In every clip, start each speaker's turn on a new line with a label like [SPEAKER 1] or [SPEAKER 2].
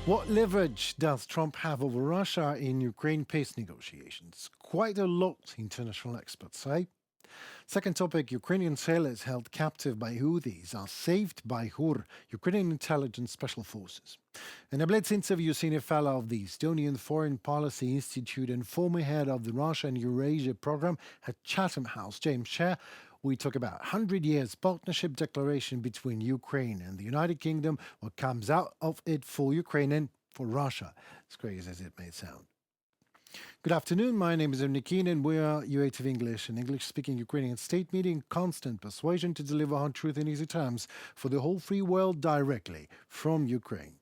[SPEAKER 1] What leverage does Trump have over Russia in Ukraine peace negotiations? Quite a lot, international experts say. Second topic, Ukrainian sailors held captive by Houthis are saved by HUR, Ukrainian Intelligence Special Forces. In a Blitz interview, senior fellow of the Estonian Foreign Policy Institute and former head of the Russia and Eurasia program at Chatham House, James Scher, we talk about 100 years partnership declaration between Ukraine and the United Kingdom, what comes out of it for Ukraine and for Russia, as crazy as it may sound. Good afternoon, my name is Nikin and we are UATV English, an English-speaking Ukrainian state media in constant persuasion to deliver hard truth in easy terms for the whole free world directly from Ukraine.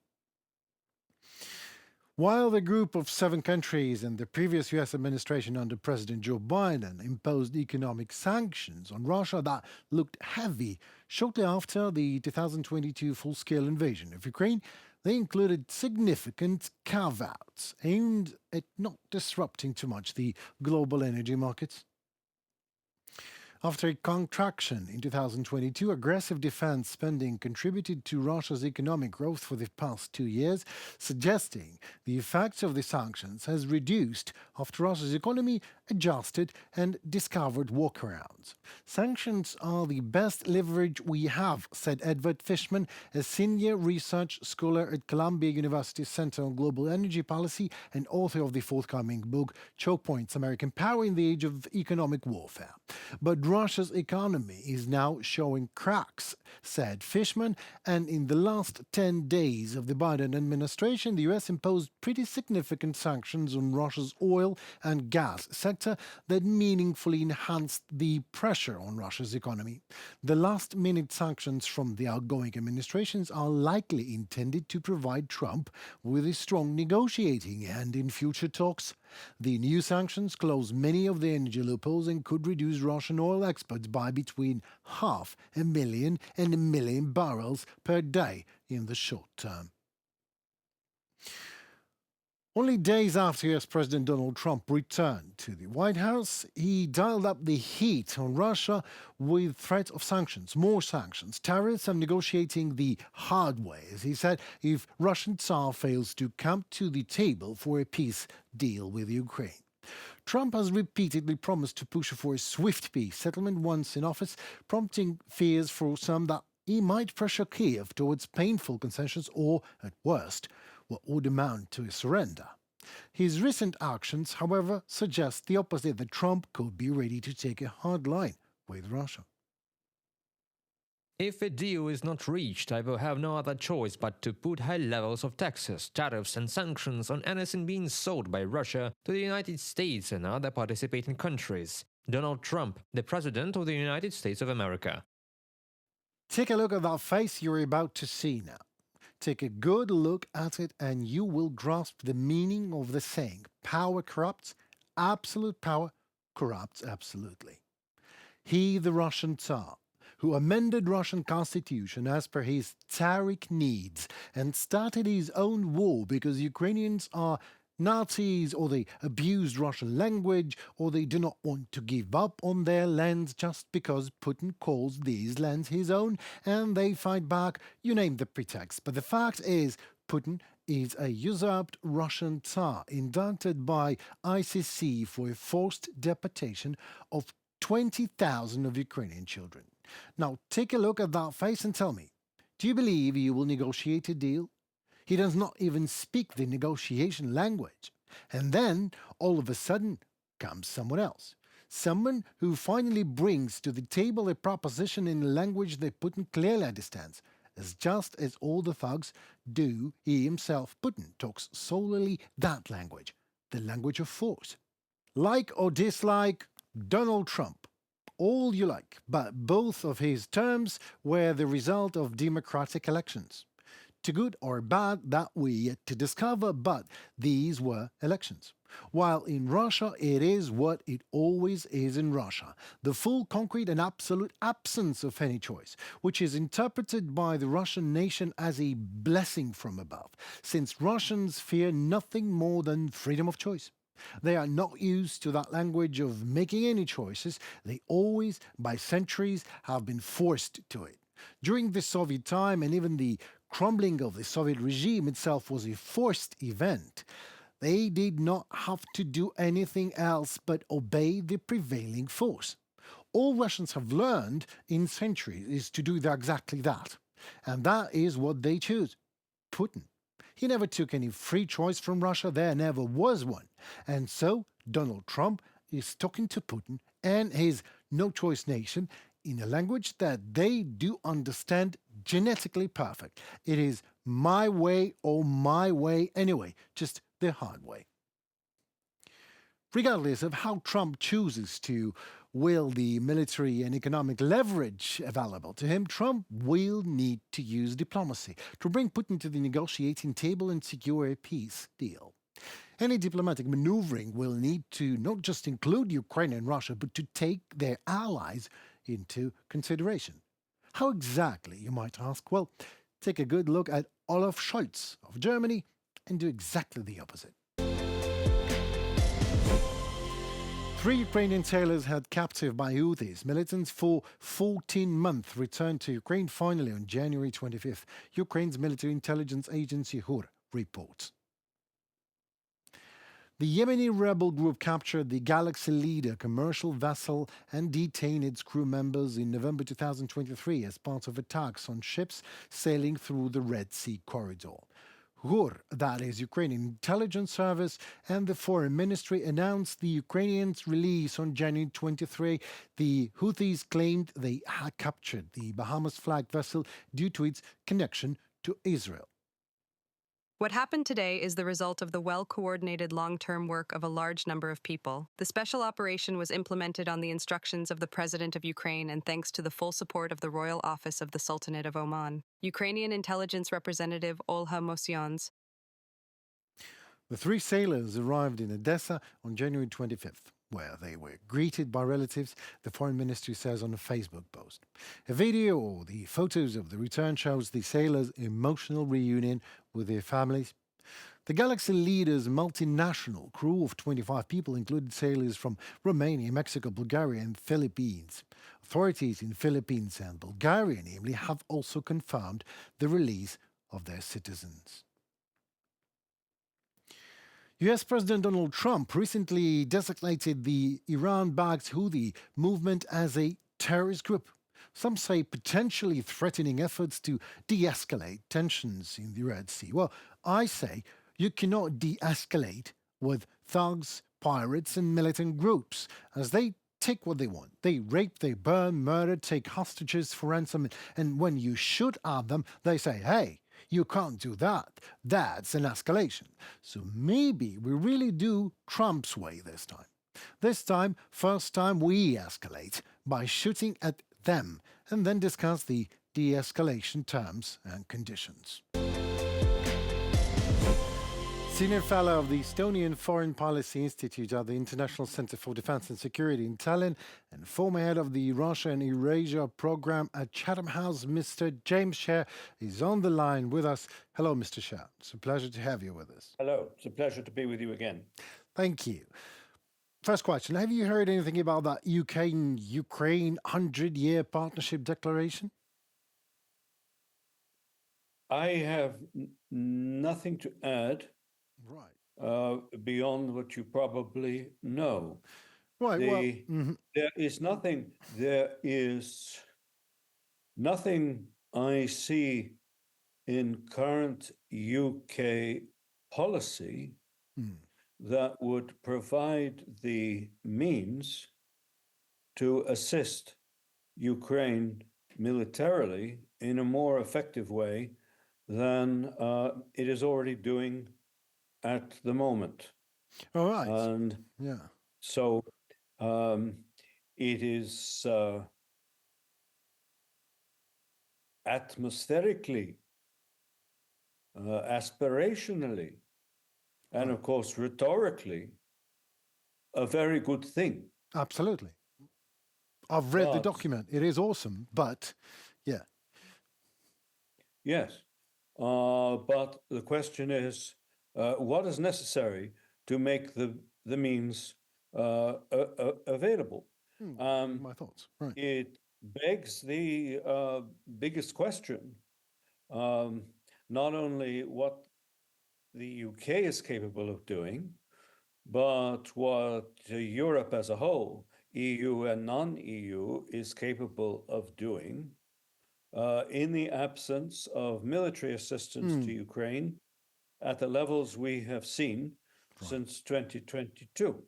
[SPEAKER 1] While the group of 7 countries and the previous US administration under President Joe Biden imposed economic sanctions on Russia that looked heavy shortly after the 2022 full-scale invasion of Ukraine, they included significant carve-outs aimed at not disrupting too much the global energy markets. After a contraction in 2022, aggressive defense spending contributed to Russia's economic growth for the past 2 years, suggesting the effects of the sanctions has reduced after Russia's economy adjusted and discovered workarounds. Sanctions are the best leverage we have, said Edward Fishman, a senior research scholar at Columbia University Center on Global Energy Policy and author of the forthcoming book, Choke Points: American Power in the Age of Economic Warfare. But Russia's economy is now showing cracks, said Fishman, and in the last 10 days of the Biden administration, the US imposed pretty significant sanctions on Russia's oil and gas sector that meaningfully enhanced the pressure on Russia's economy. The last-minute sanctions from the outgoing administrations are likely intended to provide Trump with a strong negotiating hand in future talks. The new sanctions close many of the energy loopholes and could reduce Russian oil exports by between 500,000 and 1 million barrels per day in the short term. Only days after US President Donald Trump returned to the White House, he dialed up the heat on Russia with threats of sanctions, more sanctions, tariffs, and negotiating the hard way, as he said, if Russian tsar fails to come to the table for a peace deal with Ukraine. Trump has repeatedly promised to push for a swift peace settlement once in office, prompting fears for some that he might pressure Kiev towards painful concessions or, at worst, what would amount to a surrender. His recent actions, however, suggest the opposite, that Trump could be ready to take a hard line with Russia.
[SPEAKER 2] If a deal is not reached, I will have no other choice but to put high levels of taxes, tariffs and sanctions on anything being sold by Russia to the United States and other participating countries. Donald Trump, the President of the United States of America.
[SPEAKER 1] Take a look at that face you're about to see now. Take a good look at it and you will grasp the meaning of the saying, power corrupts, absolute power corrupts absolutely. He, the Russian Tsar, who amended Russian constitution as per his tsaric needs and started his own war because Ukrainians are Nazis, or they abused Russian language, or they do not want to give up on their lands just because Putin calls these lands his own, and they fight back, you name the pretext. But the fact is, Putin is a usurped Russian Tsar indicted by ICC for a forced deportation of 20,000 of Ukrainian children. Now, take a look at that face and tell me, do you believe you will negotiate a deal? He does not even speak the negotiation language. And then, all of a sudden, comes someone else. Someone who finally brings to the table a proposition in a language that Putin clearly understands. Just as all the thugs do, he himself, Putin, talks solely that language, the language of force. Like or dislike Donald Trump, all you like, but both of his terms were the result of democratic elections. To good or bad, that we yet to discover, but these were elections. While in Russia, it is what it always is in Russia, the full, concrete and absolute absence of any choice, which is interpreted by the Russian nation as a blessing from above, since Russians fear nothing more than freedom of choice. They are not used to that language of making any choices. They always, by centuries, have been forced to it. During the Soviet time and even the crumbling of the Soviet regime itself was a forced event. They did not have to do anything else but obey the prevailing force. All Russians have learned in centuries is to do exactly that. And that is what they choose. Putin. He never took any free choice from Russia, there never was one. And so Donald Trump is talking to Putin and his no choice nation in a language that they do understand genetically perfect. It is my way or my way anyway, just the hard way. Regardless of how Trump chooses to wield the military and economic leverage available to him, Trump will need to use diplomacy to bring Putin to the negotiating table and secure a peace deal. Any diplomatic maneuvering will need to not just include Ukraine and Russia, but to take their allies into consideration. How exactly, you might ask? Well, take a good look at Olaf Scholz of Germany and do exactly the opposite. 3 Ukrainian sailors held captive by Houthis militants for 14 months returned to Ukraine finally on January 25th, Ukraine's military intelligence agency HUR reports. The Yemeni rebel group captured the Galaxy Leader commercial vessel and detained its crew members in November 2023 as part of attacks on ships sailing through the Red Sea corridor. HUR, that is Ukrainian intelligence service, and the foreign ministry announced the Ukrainians' release on January 23. The Houthis claimed they had captured the Bahamas-flagged vessel due to its connection to Israel.
[SPEAKER 3] What happened today is the result of the well-coordinated long-term work of a large number of people. The special operation was implemented on the instructions of the President of Ukraine and thanks to the full support of the Royal Office of the Sultanate of Oman. Ukrainian intelligence representative Olha Mosyans.
[SPEAKER 1] The 3 sailors arrived in Odessa on January 25th, where they were greeted by relatives, the foreign ministry says on a Facebook post. A video or the photos of the return shows the sailors' emotional reunion with their families. The Galaxy Leader's multinational crew of 25 people included sailors from Romania, Mexico, Bulgaria, and Philippines. Authorities in Philippines and Bulgaria, namely, have also confirmed the release of their citizens. US President Donald Trump recently designated the Iran-backed Houthi movement as a terrorist group. Some say potentially threatening efforts to de-escalate tensions in the Red Sea. Well, I say you cannot de-escalate with thugs, pirates, and militant groups, as they take what they want. They rape, they burn, murder, take hostages for ransom, and when you shoot at them, they say, hey, you can't do that. That's an escalation. So maybe we really do Trump's way this time. This time, first time we escalate by shooting at them and then discuss the de-escalation terms and conditions. Senior Fellow of the Estonian Foreign Policy Institute at the International Center for Defense and Security in Tallinn and former head of the Russia and Eurasia program at Chatham House, Mr. James Sher, is on the line with us. Hello, Mr. Sher. It's a pleasure to have you with us.
[SPEAKER 4] Hello. It's a pleasure to be with you again.
[SPEAKER 1] Thank you. First question, have you heard anything about that UK-Ukraine 100-year partnership declaration?
[SPEAKER 4] I have nothing to add.
[SPEAKER 1] Right.
[SPEAKER 4] Beyond what you probably know.
[SPEAKER 1] Right.
[SPEAKER 4] There is nothing I see in current UK policy that would provide the means to assist Ukraine militarily in a more effective way than it is already doing at the moment.
[SPEAKER 1] All right.
[SPEAKER 4] And so it is atmospherically, aspirationally, and of course rhetorically, a very good thing.
[SPEAKER 1] Absolutely. I've read the document. It is awesome, but yeah.
[SPEAKER 4] Yes. But the question is, what is necessary to make the means available?
[SPEAKER 1] My thoughts. Right.
[SPEAKER 4] It begs the biggest question. not only what the UK is capable of doing, but what Europe as a whole, EU and non-EU, is capable of doing in the absence of military assistance to Ukraine at the levels we have seen since 2022.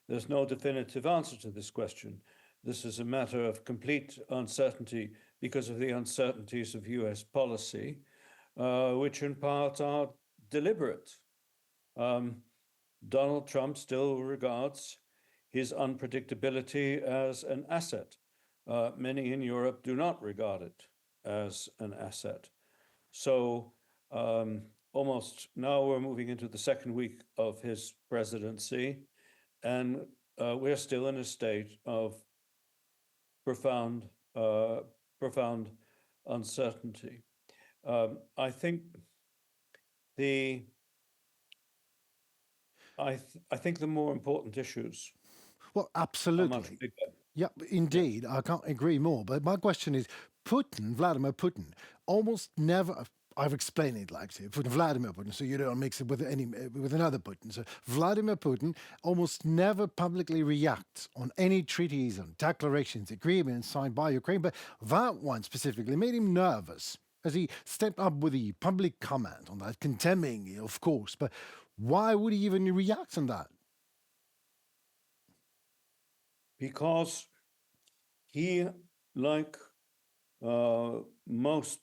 [SPEAKER 4] There's no definitive answer to this question. This is a matter of complete uncertainty because of the uncertainties of US policy, which in part are deliberate. Donald Trump still regards his unpredictability as an asset. Many in Europe do not regard it as an asset. So almost now we're moving into the second week of his presidency, and we're still in a state of profound uncertainty. I think I think the more important issues
[SPEAKER 1] Well,
[SPEAKER 4] are much
[SPEAKER 1] absolutely.
[SPEAKER 4] bigger.
[SPEAKER 1] Yeah, indeed. I can't agree more. But my question is, Vladimir Putin, almost never. I've explained it like say, Vladimir Putin, so you don't mix it with with another Putin. So Vladimir Putin almost never publicly reacts on any treaties and declarations, agreements signed by Ukraine. But that one specifically made him nervous as he stepped up with the public comment on that, condemning it, of course. But why would he even react on that?
[SPEAKER 4] Because he, like most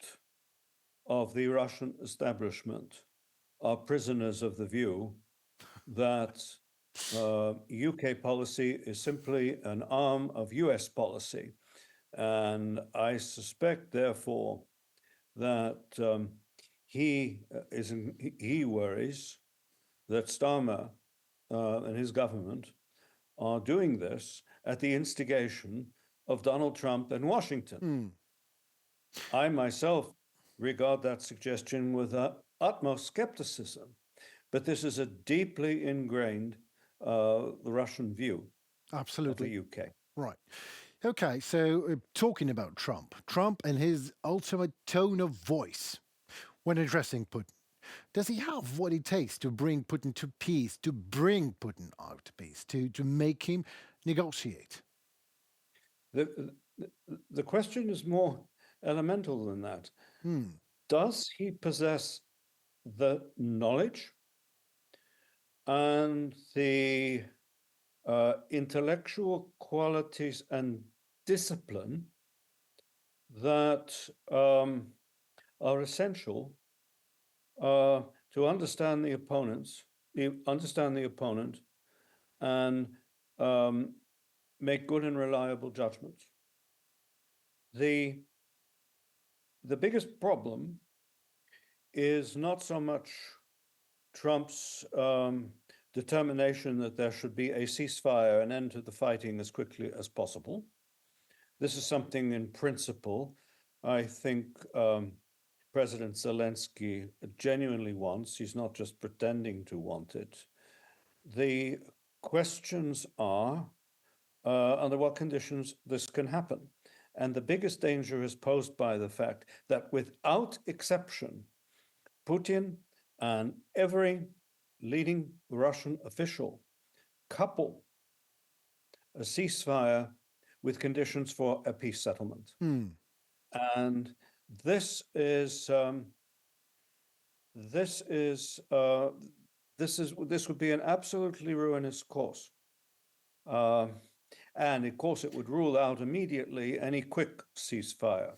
[SPEAKER 4] of the Russian establishment, are prisoners of the view that UK policy is simply an arm of US policy. And I suspect, therefore, that he worries that Starmer and his government are doing this at the instigation of Donald Trump and Washington. I myself regard that suggestion with utmost skepticism, but this is a deeply ingrained Russian view
[SPEAKER 1] Absolutely.
[SPEAKER 4] of the UK.
[SPEAKER 1] Right. Okay, so talking about Trump and his ultimate tone of voice when addressing Putin. Does he have what it takes to bring Putin to peace, to bring Putin out to peace, to make him negotiate?
[SPEAKER 4] The question is more elemental than that. Does he possess the knowledge and the intellectual qualities and discipline that are essential to understand the opponent and make good and reliable judgments? The biggest problem is not so much Trump's determination that there should be a ceasefire, an end to the fighting as quickly as possible. This is something in principle I think President Zelensky genuinely wants. He's not just pretending to want it. The questions are under what conditions this can happen. And the biggest danger is posed by the fact that without exception, Putin and every leading Russian official couple a ceasefire with conditions for a peace settlement. And this would be an absolutely ruinous course. And of course, it would rule out immediately any quick ceasefire.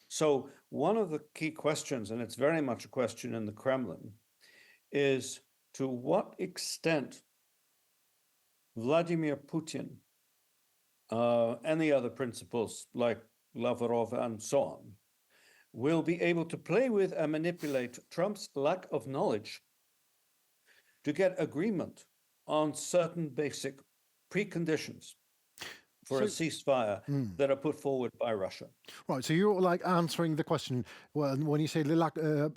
[SPEAKER 4] So one of the key questions, and it's very much a question in the Kremlin, is to what extent Vladimir Putin and the other principals like Lavrov and so on will be able to play with and manipulate Trump's lack of knowledge to get agreement on certain basic preconditions for a ceasefire that are put forward by Russia.
[SPEAKER 1] Right, so you're like answering the question when you say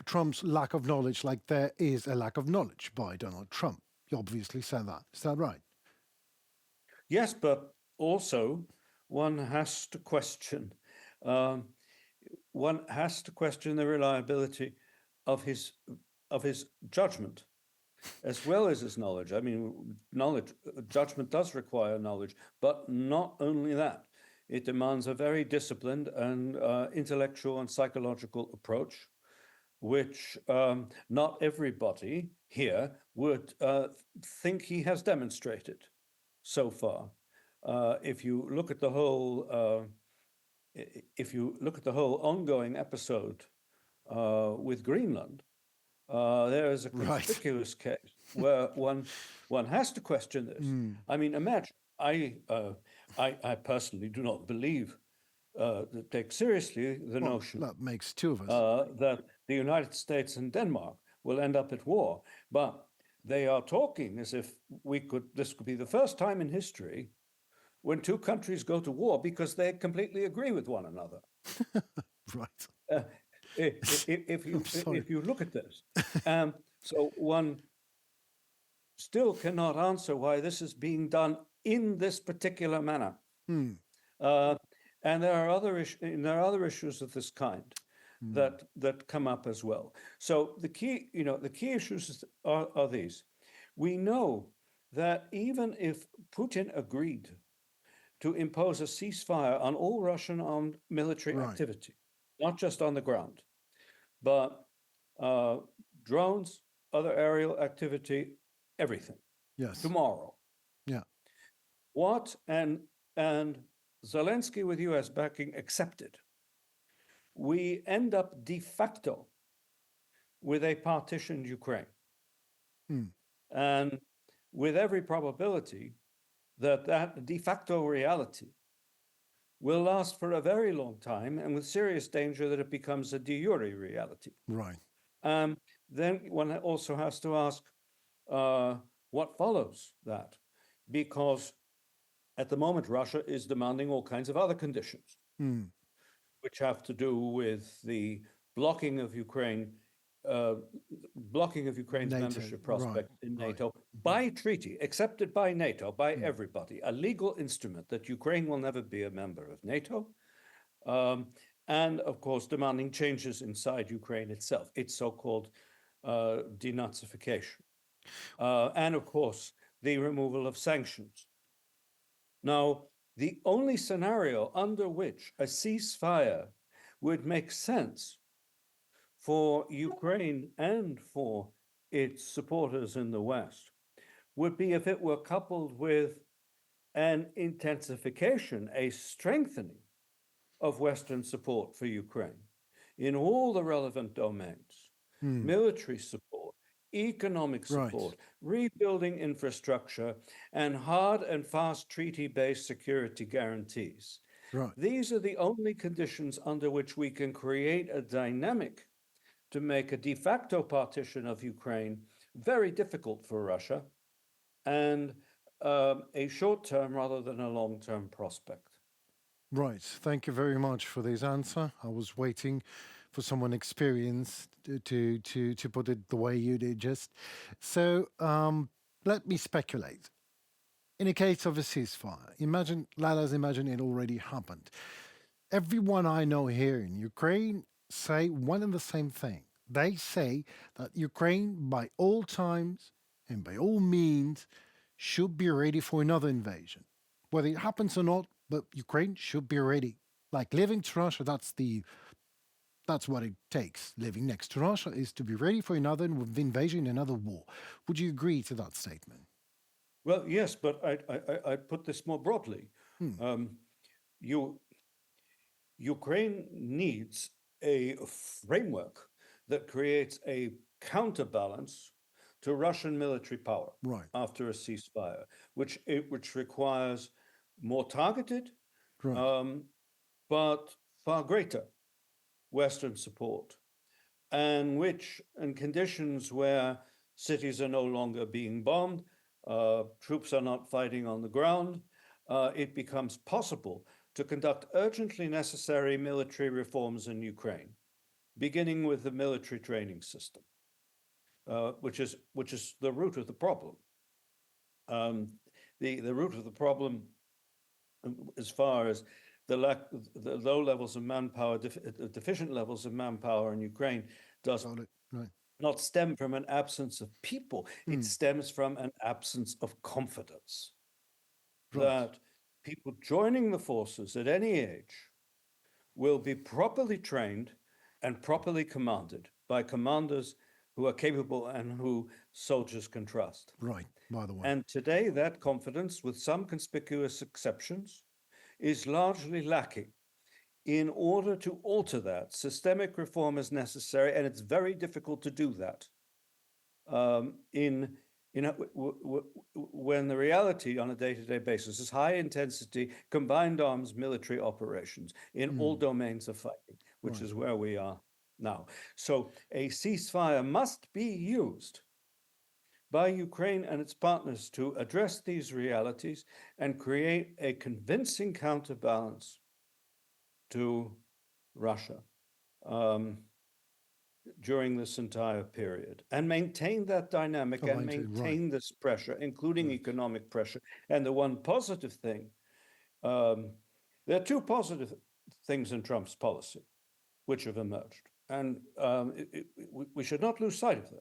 [SPEAKER 1] Trump's lack of knowledge, like there is a lack of knowledge by Donald Trump. You obviously said that. Is that right?
[SPEAKER 4] Yes, but also one has to question one has to question the reliability of his judgment as well as his knowledge. I mean, judgment does require knowledge, but not only that. It demands a very disciplined and intellectual and psychological approach, which not everybody here would think he has demonstrated so far. If you look at the whole ongoing episode with Greenland, there is a
[SPEAKER 1] Right.
[SPEAKER 4] conspicuous case where one has to question this. I mean, imagine I personally do not believe take seriously the notion
[SPEAKER 1] That makes two of us.
[SPEAKER 4] that the United States and Denmark will end up at war, but they are talking as if this could be the first time in history when two countries go to war because they completely agree with one another.
[SPEAKER 1] Right.
[SPEAKER 4] If you look at this, so one still cannot answer why this is being done in this particular manner. And there are other issues of this kind that come up as well. So the key issues are these. We know that even if Putin agreed to impose a ceasefire on all Russian armed military activity, not just on the ground, but drones, other aerial activity, everything.
[SPEAKER 1] Yes.
[SPEAKER 4] Tomorrow.
[SPEAKER 1] Yeah.
[SPEAKER 4] What and Zelensky with US backing accepted. We end up de facto with a partitioned Ukraine. And with every probability that de facto reality will last for a very long time, and with serious danger that it becomes a de jure reality.
[SPEAKER 1] Right.
[SPEAKER 4] Then one also has to ask what follows that, because at the moment Russia is demanding all kinds of other conditions, which have to do with the blocking of Ukraine's membership prospect in NATO by treaty, accepted by NATO, by everybody, a legal instrument that Ukraine will never be a member of NATO, and of course demanding changes inside Ukraine itself, its so-called denazification, and of course the removal of sanctions. Now, the only scenario under which a ceasefire would make sense for Ukraine and for its supporters in the West would be if it were coupled with an intensification, a strengthening of Western support for Ukraine in all the relevant domains, military support, economic support, rebuilding infrastructure, and hard and fast treaty-based security guarantees. These are the only conditions under which we can create a dynamic to make a de facto partition of Ukraine very difficult for Russia and a short-term rather than a long-term prospect.
[SPEAKER 1] Right. Thank you very much for this answer. I was waiting for someone experienced to put it the way you did just. So let me speculate. In a case of a ceasefire, let us imagine it already happened. Everyone I know here in Ukraine say one and the same thing. They say that Ukraine, by all times and by all means, should be ready for another invasion. Whether it happens or not, but Ukraine should be ready. Like living to Russia, that's what it takes. Living next to Russia is to be ready for another invasion, another war. Would you agree to that statement?
[SPEAKER 4] Well, yes, but I put this more broadly. Ukraine needs a framework that creates a counterbalance to Russian military power after a ceasefire, which requires more targeted, but far greater Western support, and conditions where cities are no longer being bombed, troops are not fighting on the ground, it becomes possible to conduct urgently necessary military reforms in Ukraine, beginning with the military training system, which is the root of the problem. The root of the problem, as far as the low levels of manpower, deficient levels of manpower in Ukraine does not stem from an absence of people. It stems from an absence of confidence. That people joining the forces at any age will be properly trained and properly commanded by commanders who are capable and who soldiers can trust.
[SPEAKER 1] Right, by the way.
[SPEAKER 4] And today, that confidence, with some conspicuous exceptions, is largely lacking. In order to alter that, systemic reform is necessary, and it's very difficult to do that. When the reality on a day-to-day basis is high intensity combined arms military operations in all domains of fighting, which is where we are now. So a ceasefire must be used by Ukraine and its partners to address these realities and create a convincing counterbalance to Russia during this entire period, and maintain that dynamic and maintain this pressure, including economic pressure. And the one positive thing, there are two positive things in Trump's policy which have emerged, and we should not lose sight of them.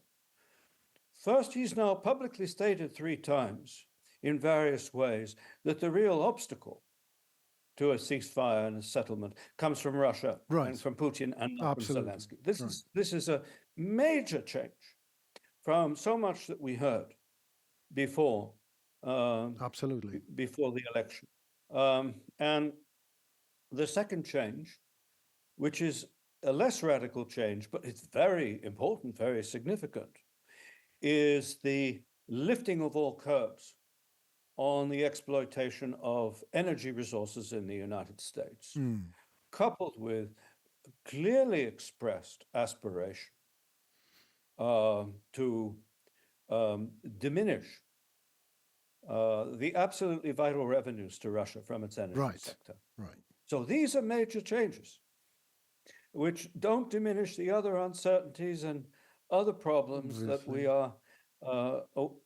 [SPEAKER 4] First, he's now publicly stated 3 times in various ways that the real obstacle to a ceasefire and a settlement comes from Russia and from Putin and not from Zelensky. This is a major change from so much that we heard before before the election. And the second change, which is a less radical change, but it's very important, very significant, is the lifting of all curbs on the exploitation of energy resources in the United States, coupled with clearly expressed aspiration to diminish the absolutely vital revenues to Russia from its energy sector. So these are major changes, which don't diminish the other uncertainties and other problems that we are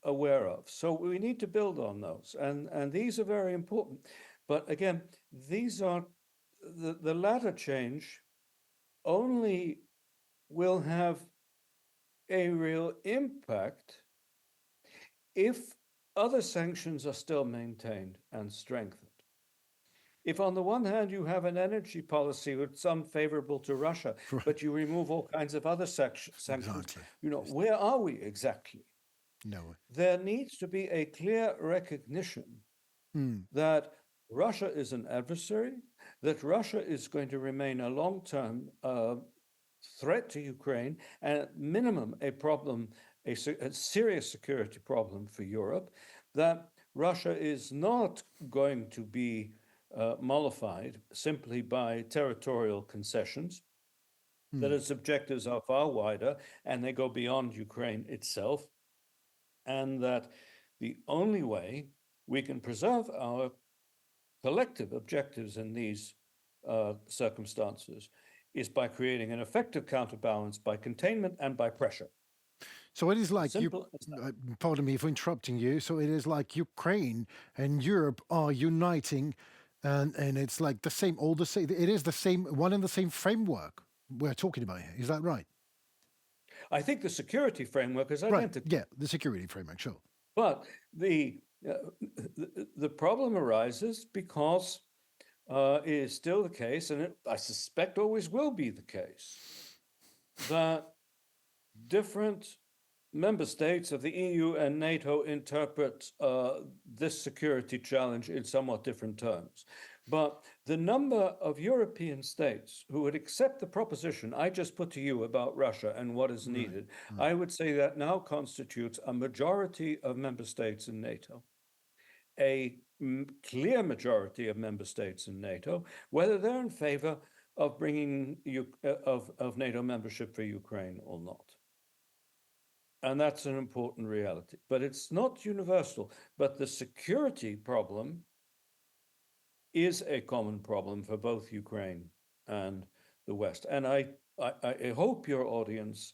[SPEAKER 4] aware of. So we need to build on those, and these are very important. But again, these are the latter change only will have a real impact if other sanctions are still maintained and strengthened. If on the one hand you have an energy policy that's unfavorable to Russia, but you remove all kinds of other sanctions, where are we exactly?
[SPEAKER 1] No.
[SPEAKER 4] There needs to be a clear recognition that Russia is an adversary, that Russia is going to remain a long-term threat to Ukraine, and at minimum a problem, a serious security problem for Europe, that Russia is not going to be mollified simply by territorial concessions, that its objectives are far wider and they go beyond Ukraine itself, and that the only way we can preserve our collective objectives in these circumstances is by creating an effective counterbalance by containment and by pressure.
[SPEAKER 1] So it is like, pardon me for interrupting you, so it is like Ukraine and Europe are uniting, and it's like the same, it is the same, one and the same framework we're talking about here. Is that right?
[SPEAKER 4] I think the security framework is identical.
[SPEAKER 1] Right. Yeah, the security framework, sure.
[SPEAKER 4] But the problem arises because it is still the case, and I suspect always will be the case, that different member states of the EU and NATO interpret this security challenge in somewhat different terms. But the number of European states who would accept the proposition I just put to you about Russia and what is needed, I would say that now constitutes a majority of member states in NATO, a clear majority of member states in NATO, whether they're in favor of bringing of NATO membership for Ukraine or not. And that's an important reality. But it's not universal. But the security problem is a common problem for both Ukraine and the West. And I hope your audience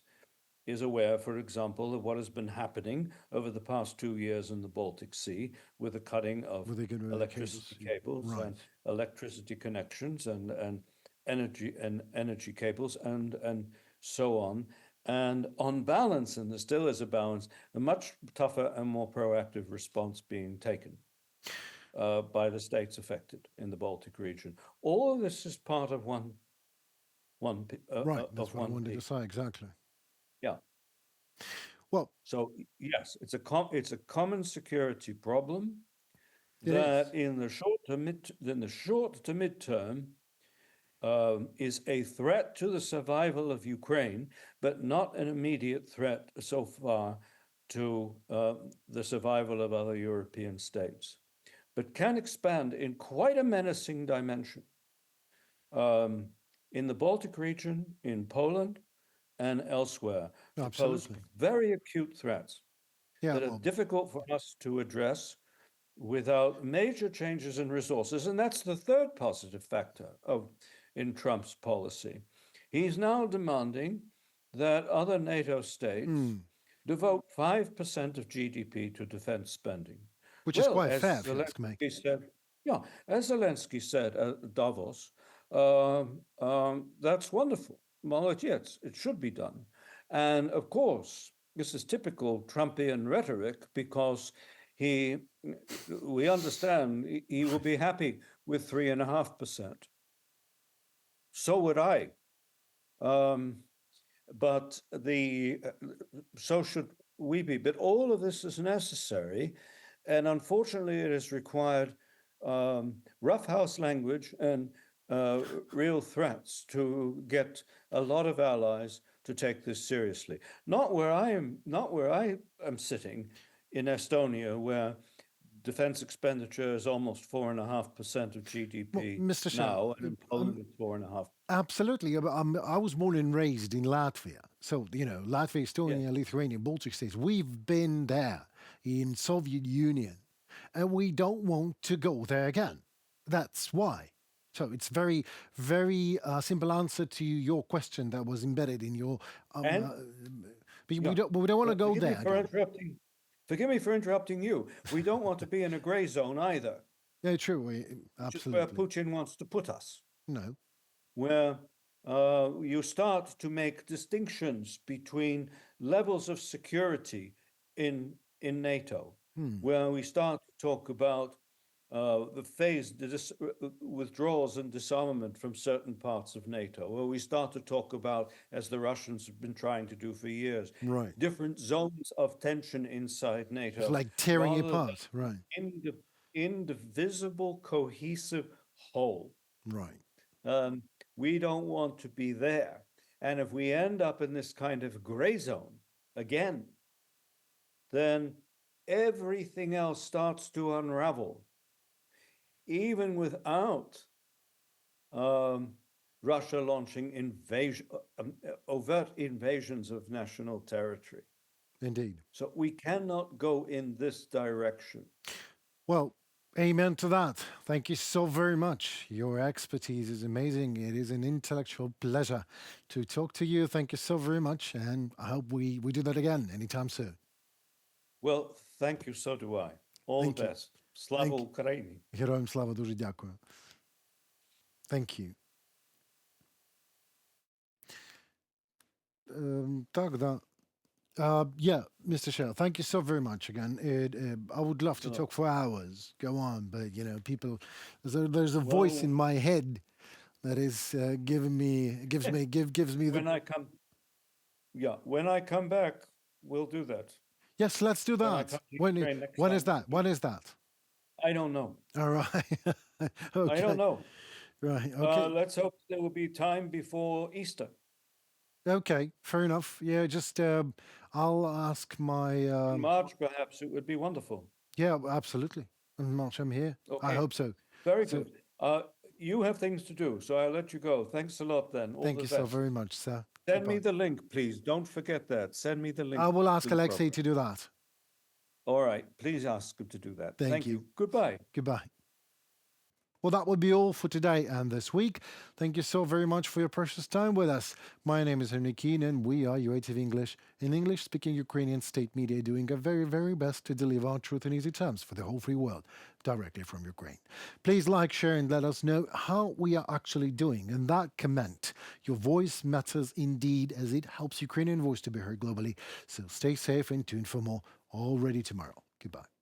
[SPEAKER 4] is aware, for example, of what has been happening over the past 2 years in the Baltic Sea with the cutting of
[SPEAKER 1] With the
[SPEAKER 4] electricity cables
[SPEAKER 1] right.
[SPEAKER 4] and electricity connections and energy cables and so on. And on balance, and there still is a balance, a much tougher and more proactive response being taken by the states affected in the Baltic region. All of this is part of one
[SPEAKER 1] Right, that's
[SPEAKER 4] of
[SPEAKER 1] what I
[SPEAKER 4] one
[SPEAKER 1] wanted to
[SPEAKER 4] piece.
[SPEAKER 1] say exactly.
[SPEAKER 4] Yeah.
[SPEAKER 1] Well,
[SPEAKER 4] So yes, it's a common security problem
[SPEAKER 1] it
[SPEAKER 4] that
[SPEAKER 1] is.
[SPEAKER 4] in the short to midterm is a threat to the survival of Ukraine, but not an immediate threat so far to the survival of other European states, but can expand in quite a menacing dimension in the Baltic region, in Poland, and elsewhere to pose
[SPEAKER 1] Absolutely.
[SPEAKER 4] very acute threats
[SPEAKER 1] Yeah,
[SPEAKER 4] that are
[SPEAKER 1] well,
[SPEAKER 4] difficult for us to address without major changes in resources. And that's the third positive factor in Trump's policy. He's now demanding that other NATO states devote 5% of GDP to defense spending.
[SPEAKER 1] which is
[SPEAKER 4] Well,
[SPEAKER 1] quite
[SPEAKER 4] as
[SPEAKER 1] fair, if you ask me.
[SPEAKER 4] Zelensky said, yeah, as Zelensky said at Davos, that's wonderful. Молодец, it should be done. And of course, this is typical Trumpian rhetoric because we understand he will be happy with 3.5%. So would I. But so should we be. But all of this is necessary. And unfortunately, it has required roughhouse language and real threats to get a lot of allies to take this seriously. Not where I am sitting in Estonia, where defense expenditure is almost 4.5% of GDP
[SPEAKER 1] Mr.
[SPEAKER 4] now,
[SPEAKER 1] Shah,
[SPEAKER 4] and in Poland it's 4.5%.
[SPEAKER 1] absolutely. I was born and raised in Latvia. So, Latvia, Estonia,
[SPEAKER 4] Yeah.
[SPEAKER 1] Lithuania, Baltic states, we've been there in Soviet Union, and we don't want to go there again. That's why. So it's very, very simple answer to your question that was embedded in your.
[SPEAKER 4] And
[SPEAKER 1] But
[SPEAKER 4] yeah,
[SPEAKER 1] we don't want to go
[SPEAKER 4] forgive me
[SPEAKER 1] there
[SPEAKER 4] for
[SPEAKER 1] again.
[SPEAKER 4] interrupting. Forgive me for interrupting you. We don't want to be in a gray zone either,
[SPEAKER 1] Yeah, true.
[SPEAKER 4] which is where
[SPEAKER 1] Absolutely.
[SPEAKER 4] Putin wants to put us,
[SPEAKER 1] No.
[SPEAKER 4] where you start to make distinctions between levels of security in NATO, where we start to talk about the withdrawals and disarmament from certain parts of NATO, where we start to talk about, as the Russians have been trying to do for years,
[SPEAKER 1] Right.
[SPEAKER 4] different zones of tension inside NATO.
[SPEAKER 1] It's like tearing
[SPEAKER 4] rather
[SPEAKER 1] apart. Right.
[SPEAKER 4] than indivisible, cohesive whole.
[SPEAKER 1] Right.
[SPEAKER 4] We don't want to be there. And if we end up in this kind of gray zone again, then everything else starts to unravel, even without Russia launching overt invasions of national territory.
[SPEAKER 1] Indeed.
[SPEAKER 4] So we cannot go in this direction.
[SPEAKER 1] Well, amen to that. Thank you so very much. Your expertise is amazing. It is an intellectual pleasure to talk to you. Thank you so very much. And I hope we do that again anytime soon.
[SPEAKER 4] Well, thank you, so do I. All
[SPEAKER 1] Thank
[SPEAKER 4] the
[SPEAKER 1] you.
[SPEAKER 4] best. Slava Ukraini.
[SPEAKER 1] Героям слава, дуже дякую. Thank you. Так, да. Yeah, Mr. Shell, thank you so very much again. I would love to talk for hours, go on, but people, there's a voice in my head that is gives me
[SPEAKER 4] When I come back, we'll do that.
[SPEAKER 1] Yes, let's do
[SPEAKER 4] When I
[SPEAKER 1] that.
[SPEAKER 4] come to
[SPEAKER 1] When
[SPEAKER 4] Ukraine next
[SPEAKER 1] is
[SPEAKER 4] time.
[SPEAKER 1] that? When is that?
[SPEAKER 4] I don't know.
[SPEAKER 1] All right. Okay.
[SPEAKER 4] I don't know.
[SPEAKER 1] Right. Okay.
[SPEAKER 4] Let's hope there will be time before Easter.
[SPEAKER 1] Okay. Fair enough. Yeah. Just I'll ask my.
[SPEAKER 4] In March, perhaps it would be wonderful.
[SPEAKER 1] Yeah. Absolutely. In March, I'm here. I
[SPEAKER 4] Okay.
[SPEAKER 1] hope so.
[SPEAKER 4] Very good. You have things to do, so I'll let you go. Thanks a lot then. All
[SPEAKER 1] Thank
[SPEAKER 4] the
[SPEAKER 1] you so
[SPEAKER 4] best.
[SPEAKER 1] very much, sir.
[SPEAKER 4] Send me
[SPEAKER 1] Goodbye.
[SPEAKER 4] the link, please. Don't forget that. Send me the link.
[SPEAKER 1] I will ask
[SPEAKER 4] to the
[SPEAKER 1] Alexei
[SPEAKER 4] program.
[SPEAKER 1] to do that.
[SPEAKER 4] All right. Please ask him to do that.
[SPEAKER 1] Thank you.
[SPEAKER 4] you. Goodbye.
[SPEAKER 1] Goodbye. Well, that would be all for today and this week. Thank you so very much for your precious time with us. My name is Henry Keane, and we are UATV English, an English-speaking Ukrainian state media doing our very, very best to deliver our truth in easy terms for the whole free world, directly from Ukraine. Please like, share, and let us know how we are actually doing. And that comment, your voice matters indeed, as it helps Ukrainian voice to be heard globally. So stay safe and tuned for more already tomorrow. Goodbye.